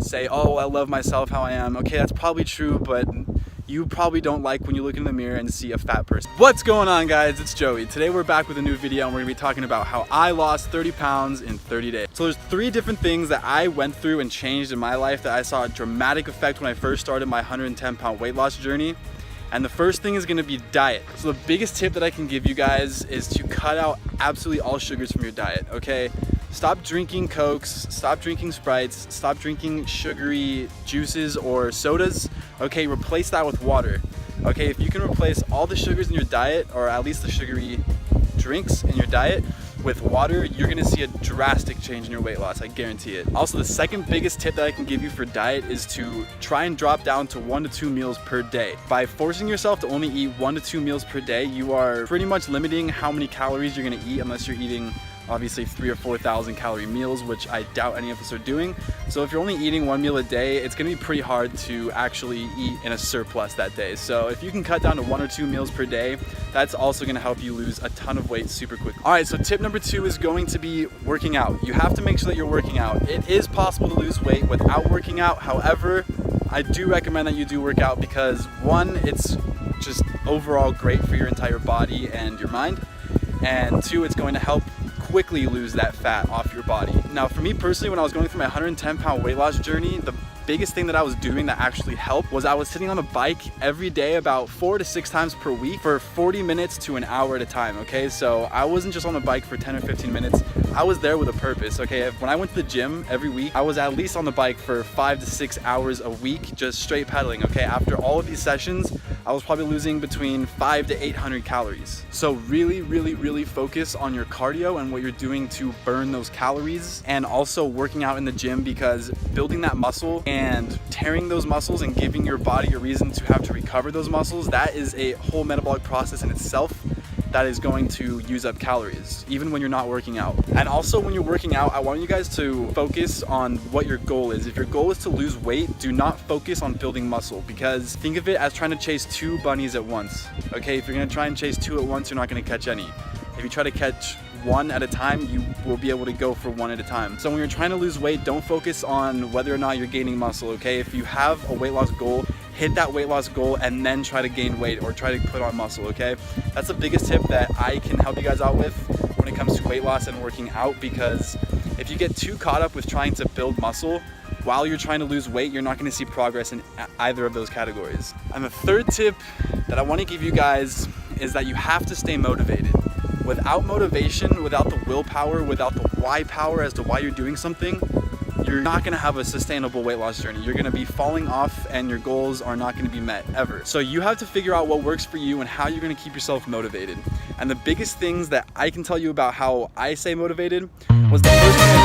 say, oh, I love myself how I am. Okay, that's probably true, but you probably don't like when you look in the mirror and see a fat person. What's going on, guys? It's Joey. Today we're back with a new video and we're gonna be talking about how I lost 30 pounds in 30 days. So there's 3 different things that I went through and changed in my life that I saw a dramatic effect when I first started my 110-pound weight loss journey. And the first thing is gonna be diet. So the biggest tip that I can give you guys is to cut out absolutely all sugars from your diet, okay? Stop drinking Cokes, stop drinking Sprites, stop drinking sugary juices or sodas, okay? Replace that with water, okay? If you can replace all the sugars in your diet, or at least the sugary drinks in your diet, with water, you're gonna see a drastic change in your weight loss, I guarantee it. Also, the second biggest tip that I can give you for diet is to try and drop down to 1 to 2 meals per day. By forcing yourself to only eat 1 to 2 meals per day, you are pretty much limiting how many calories you're gonna eat unless you're eating obviously 3,000 or 4,000 calorie meals, which I doubt any of us are doing. So if you're only eating 1 meal a day, it's gonna be pretty hard to actually eat in a surplus that day. So if you can cut down to 1 or 2 meals per day, that's also gonna help you lose a ton of weight super quick. All right, so tip number 2 is going to be working out. You have to make sure that you're working out. It is possible to lose weight without working out. However, I do recommend that you do work out because 1, it's just overall great for your entire body and your mind. And 2, it's going to help quickly lose that fat off your body. Now, for me personally, when I was going through my 110-pound weight loss journey, the biggest thing that I was doing that actually helped was I was sitting on a bike every day about 4 to 6 times per week for 40 minutes to an hour at a time, okay? So I wasn't just on the bike for 10 or 15 minutes. I was there with a purpose, okay? When I went to the gym every week, I was at least on the bike for 5 to 6 hours a week, just straight pedaling, okay? After all of these sessions, I was probably losing between 500 to 800 calories. So really focus on your cardio and what you're doing to burn those calories, and also working out in the gym, because building that muscle and tearing those muscles and giving your body a reason to have to recover those muscles, that is a whole metabolic process in itself that is going to use up calories, even when you're not working out. And also when you're working out, I want you guys to focus on what your goal is. If your goal is to lose weight, do not focus on building muscle, because think of it as trying to chase 2 bunnies at once, okay? If you're gonna try and chase 2 at once, you're not gonna catch any. If you try to catch 1 at a time, you will be able to go for 1 at a time. So when you're trying to lose weight, don't focus on whether or not you're gaining muscle, okay? If you have a weight loss goal, hit that weight loss goal and then try to gain weight or try to put on muscle, okay? That's the biggest tip that I can help you guys out with when it comes to weight loss and working out, because if you get too caught up with trying to build muscle while you're trying to lose weight, you're not gonna see progress in either of those categories. And the third tip that I wanna give you guys is that you have to stay motivated. Without motivation, without the willpower, without the why power as to why you're doing something, you're not gonna have a sustainable weight loss journey. You're gonna be falling off and your goals are not gonna be met ever. So you have to figure out what works for you and how you're gonna keep yourself motivated. And the biggest things that I can tell you about how I stay motivated was the first thing I